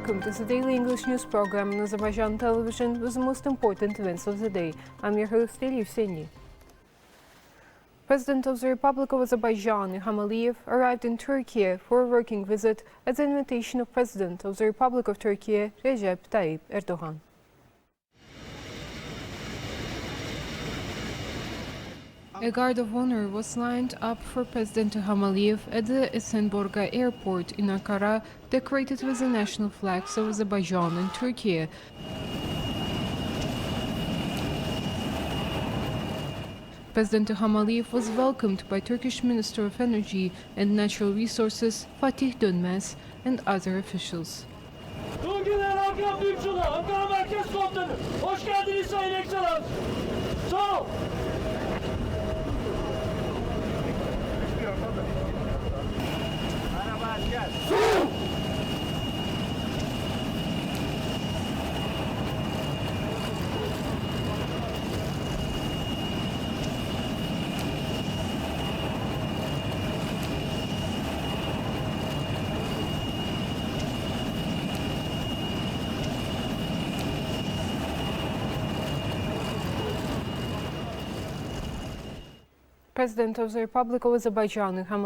welcome to the daily English news program on Azərbaycan Television with the most important events of the day. I'm your host, İlham. President of the Republic of Azerbaijan, İlham arrived in Turkey for a working visit at the invitation of President of the Republic of Turkey, Recep Tayyip Erdogan. A guard of honor was lined up for President İlham at the Esenborga airport in Ankara, decorated with the national flags of Azerbaijan and Turkey. President İlham was welcomed by Turkish Minister of Energy and Natural Resources Fatih Dönmez and other officials. Ankara Merkez Komutanı, hoş geldiniz Sayın Ekseler. Sağ ol. Merhaba asker. President of the Republic of Azerbaijan, İlham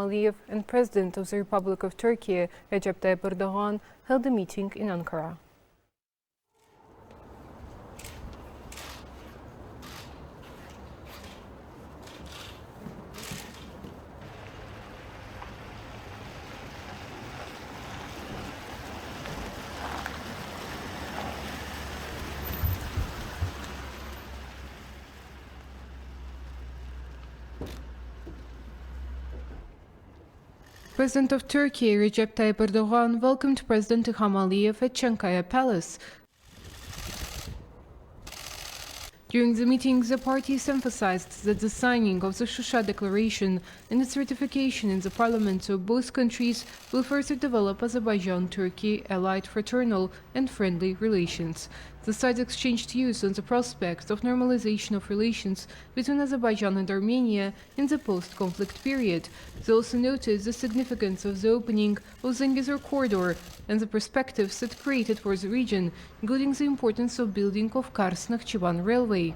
and President of the Republic of Turkey, Recep Tayyip Erdogan, held a meeting in Ankara. President of Turkey, Recep Tayyip Erdogan, welcomed President İlham at Çankaya Palace. During the meeting, the parties emphasized that the signing of the Shusha Declaration and its ratification in the parliaments of both countries will further develop Azerbaijan-Turkey allied, fraternal and friendly relations. The sides exchanged views on the prospects of normalization of relations between Azerbaijan and Armenia in the post-conflict period. They also noted the significance of the opening of the Zengezur corridor and the perspectives it created for the region, including the importance of building of Kars-Nakhchivan railway.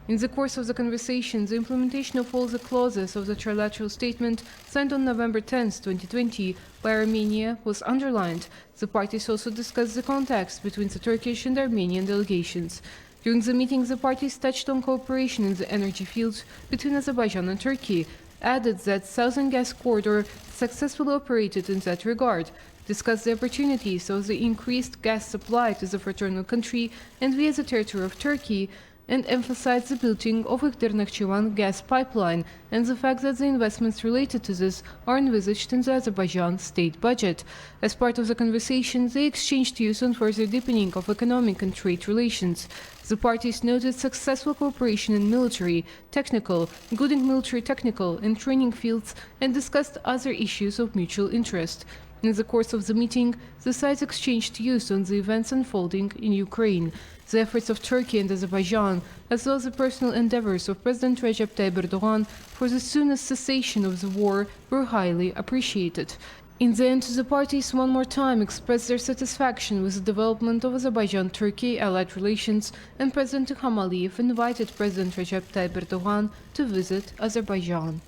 In the course of the conversation, the implementation of all the clauses of the trilateral statement signed on November 10, 2020 by Armenia was underlined. The parties also discussed the contacts between the Turkish and Armenian delegations. During the meeting, the parties touched on cooperation in the energy fields between Azerbaijan and Turkey, added that Southern Gas Corridor successfully operated in that regard, discussed the opportunities of the increased gas supply to the fraternal country and via the territory of Turkey, and emphasized the building of Iğdır-Nakhchivan gas pipeline and the fact that the investments related to this are envisaged in the Azerbaijan state budget. As part of the conversation, they exchanged views on further deepening of economic and trade relations. The parties noted successful cooperation in military, technical, including military technical and training fields, and discussed other issues of mutual interest. In the course of the meeting, the sides exchanged views on the events unfolding in Ukraine. The efforts of Turkey and Azerbaijan, as well as the personal endeavors of President Recep Tayyip Erdogan for the soonest cessation of the war, were highly appreciated. In the end, the parties one more time expressed their satisfaction with the development of Azerbaijan-Turkey allied relations, and President İlham invited President Recep Tayyip Erdogan to visit Azerbaijan.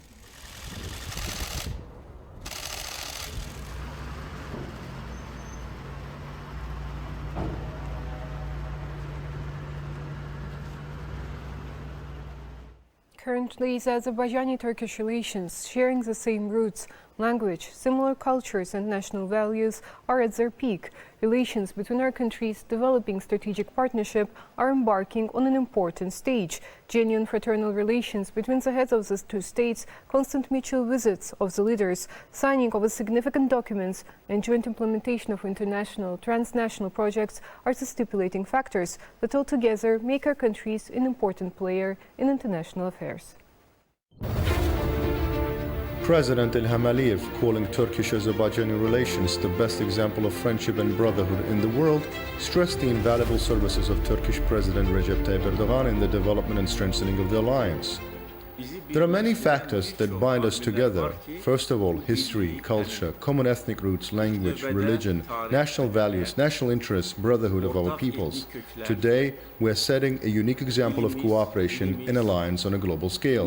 Currently, the Azerbaijani-Turkish relations, sharing the same roots, language, similar cultures and national values, are at their peak. Relations between our countries developing strategic partnership are embarking on an important stage. Genuine fraternal relations between the heads of the two states, constant mutual visits of the leaders, signing of significant documents, and joint implementation of international, transnational projects are the stipulating factors that altogether make our countries an important player in international affairs. President İlham Aliyev, calling Turkish-Azerbaijani relations the best example of friendship and brotherhood in the world, stressed the invaluable services of Turkish President Recep Tayyip Erdogan in the development and strengthening of the alliance. There are many factors that bind us together. First of all, history, culture, common ethnic roots, language, religion, national values, national interests, brotherhood of our peoples. Today, we are setting a unique example of cooperation and alliance on a global scale.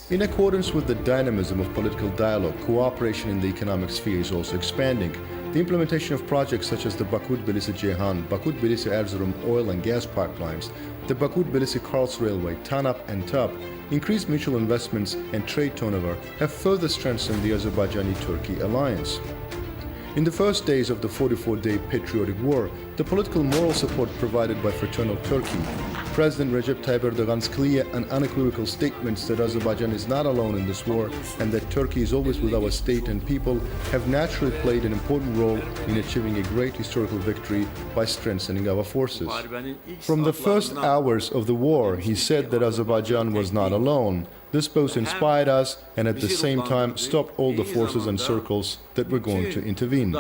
In accordance with the dynamism of political dialogue, cooperation in the economic sphere is also expanding. The implementation of projects such as the Baku-Tbilisi-Ceyhan, Baku-Tbilisi-Erzurum oil and gas pipelines, the Baku-Tbilisi-Kars Railway, TANAP and TAP, increased mutual investments and trade turnover have further strengthened the Azerbaijani-Turkey alliance. In the first days of the 44-day patriotic war, the political moral support provided by fraternal Turkey, President Recep Tayyip Erdogan's clear and unequivocal statements that Azerbaijan is not alone in this war and that Turkey is always with our state and people have naturally played an important role in achieving a great historical victory by strengthening our forces. From the first hours of the war, he said that Azerbaijan was not alone. This both inspired us and at the same time stopped all the forces and circles that were going to intervene.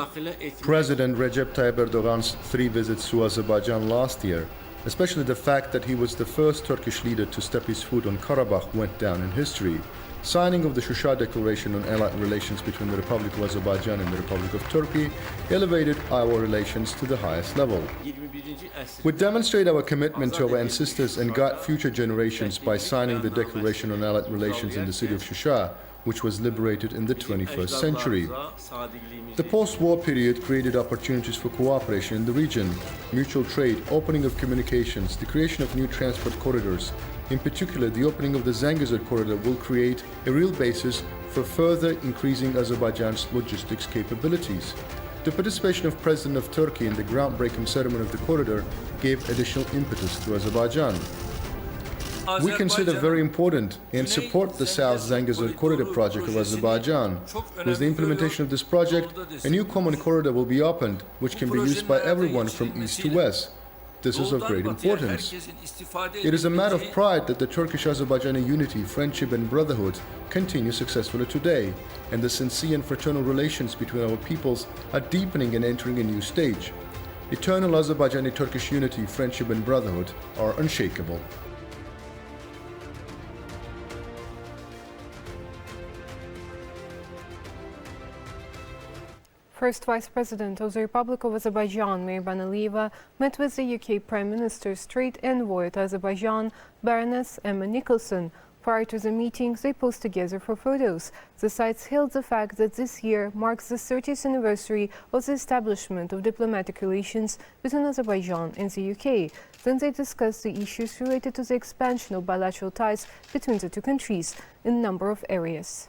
President Recep Tayyip Erdogan's 3 visits to Azerbaijan last year, especially the fact that he was the first Turkish leader to step his foot on Karabakh, went down in history. Signing of the Shusha Declaration on Allied Relations between the Republic of Azerbaijan and the Republic of Turkey elevated our relations to the highest level. We demonstrate our commitment to our ancestors and guide future generations by signing the Declaration on Allied Relations in the city of Shusha, which was liberated in the 21st century. The post-war period created opportunities for cooperation in the region, mutual trade, opening of communications, the creation of new transport corridors. In particular, the opening of the Zangezur corridor will create a real basis for further increasing Azerbaijan's logistics capabilities. The participation of President of Turkey in the groundbreaking ceremony of the corridor gave additional impetus to Azerbaijan. We consider very important and support the South Zangezur Corridor project of Azerbaijan. With the implementation of this project, a new common corridor will be opened, which can be used by everyone from east to west. This is of great importance. It is a matter of pride that the Turkish-Azerbaijani unity, friendship and brotherhood continue successfully today, and the sincere and fraternal relations between our peoples are deepening and entering a new stage. Eternal Azerbaijani-Turkish unity, friendship and brotherhood are unshakable. First Vice President of the Republic of Azerbaijan, Mehriban Aliyeva, met with the UK Prime Minister's Trade Envoy to Azerbaijan, Baroness Emma Nicholson. Prior to the meetings, they posed together for photos. The sites hailed the fact that this year marks the 30th anniversary of the establishment of diplomatic relations between Azerbaijan and the UK. Then they discussed the issues related to the expansion of bilateral ties between the two countries in a number of areas.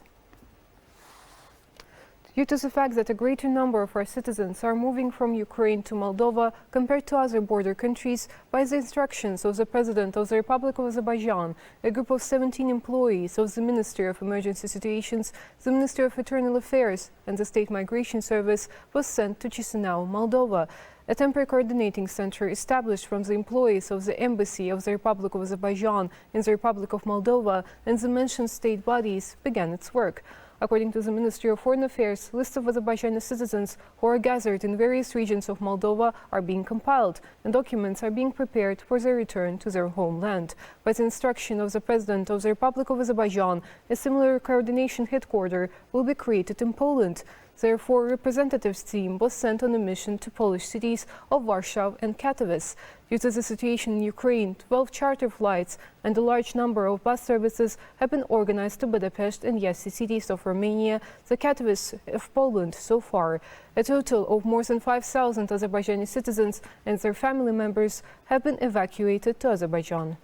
Due to the fact that a greater number of our citizens are moving from Ukraine to Moldova compared to other border countries, by the instructions of the President of the Republic of Azerbaijan, a group of 17 employees of the Ministry of Emergency Situations, the Ministry of Internal Affairs and the State Migration Service was sent to Chisinau, Moldova. A temporary coordinating center established from the employees of the Embassy of the Republic of Azerbaijan in the Republic of Moldova and the mentioned state bodies began its work. According to the Ministry of Foreign Affairs, lists of Azerbaijani citizens who are gathered in various regions of Moldova are being compiled, and documents are being prepared for their return to their homeland. By the instruction of the President of the Republic of Azerbaijan, a similar coordination headquarters will be created in Poland. Therefore, a representatives team was sent on a mission to Polish cities of Warsaw and Katowice. Due to the situation in Ukraine, 12 charter flights and a large number of bus services have been organized to Budapest and Yasi cities of Romania, the Katowice of Poland so far. A total of more than 5,000 Azerbaijani citizens and their family members have been evacuated to Azerbaijan.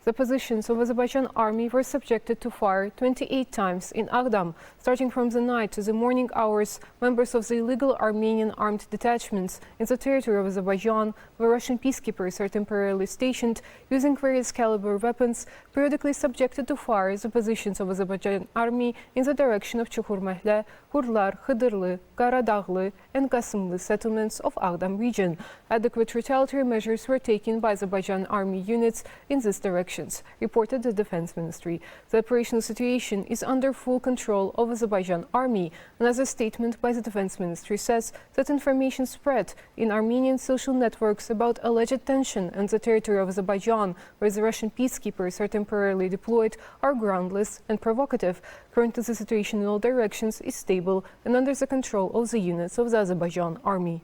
The positions of Azerbaijan army were subjected to fire 28 times in Agdam. Starting from the night to the morning hours, members of the illegal Armenian armed detachments in the territory of Azerbaijan, where Russian peacekeepers are temporarily stationed, using various caliber weapons, periodically subjected to fire the positions of Azerbaijan army in the direction of Chuhurmahle, Hurlar, Khıdırlı, Qaradağlı, and Qasımlı settlements of Ağdam region. Adequate retaliatory measures were taken by Azerbaijan army units in these directions, reported the Defense Ministry. The operational situation is under full control of Azerbaijan army. Another statement by the Defense Ministry says that information spread in Armenian social networks about alleged tension on the territory of Azerbaijan, where the Russian peacekeepers are temporarily deployed, are groundless and provocative. Currently, the situation in all directions is stable and under the control of the units of the Azerbaijan army.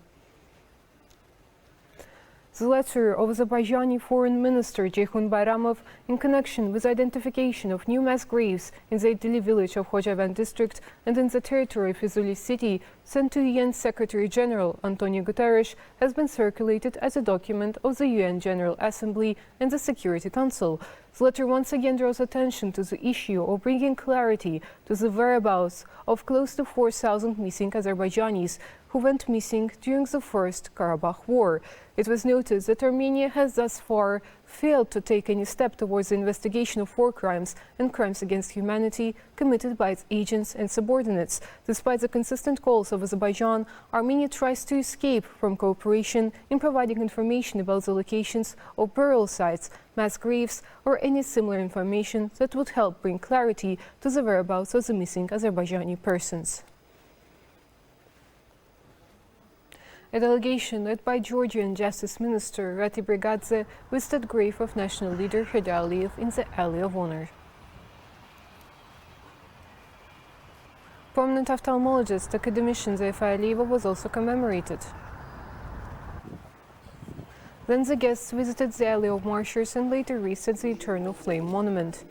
The letter of Azerbaijani Foreign Minister Ceyhun Bayramov in connection with identification of new mass graves in the Dili village of Khojavan district and in the territory of Füzuli city, sent to UN Secretary General Antonio Guterres, has been circulated as a document of the UN General Assembly and the Security Council. The letter once again draws attention to the issue of bringing clarity to the whereabouts of close to 4,000 missing Azerbaijanis who went missing during the First Karabakh War. It was noted that Armenia has thus far failed to take any step towards the investigation of war crimes and crimes against humanity committed by its agents and subordinates. Despite the consistent calls of Azerbaijan, Armenia tries to escape from cooperation in providing information about the locations of burial sites, mass graves, or any similar information that would help bring clarity to the whereabouts of the missing Azerbaijani persons. A delegation led by Georgian Justice Minister Rati Brigadze visited grave of national leader Heydar Aliyev in the Alley of Honor. Prominent ophthalmologist, academician Zeyfa Aliyeva was also commemorated. Then the guests visited the Alley of Martyrs and later reached the Eternal Flame Monument.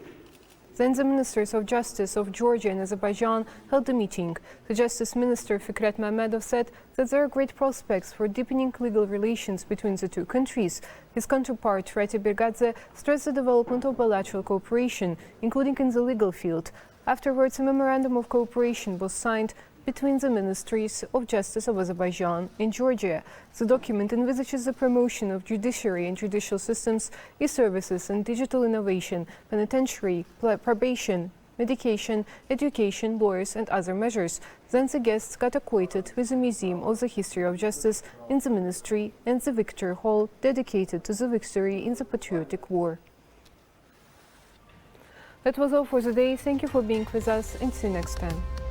Then the Ministers of Justice of Georgia and Azerbaijan held a meeting. The Justice Minister Rövşən Məmmədov said that there are great prospects for deepening legal relations between the two countries. His counterpart, Rati Brigadze, stressed the development of bilateral cooperation, including in the legal field. Afterwards, a memorandum of cooperation was signed between the Ministries of Justice of Azerbaijan and Georgia. The document envisages the promotion of judiciary and judicial systems, e-services and digital innovation, penitentiary, probation, medication, education, lawyers and other measures. Then the guests got acquainted with the Museum of the History of Justice in the Ministry and the Victor Hall dedicated to the victory in the Patriotic War. That was all for today. Thank you for being with us and see you next time.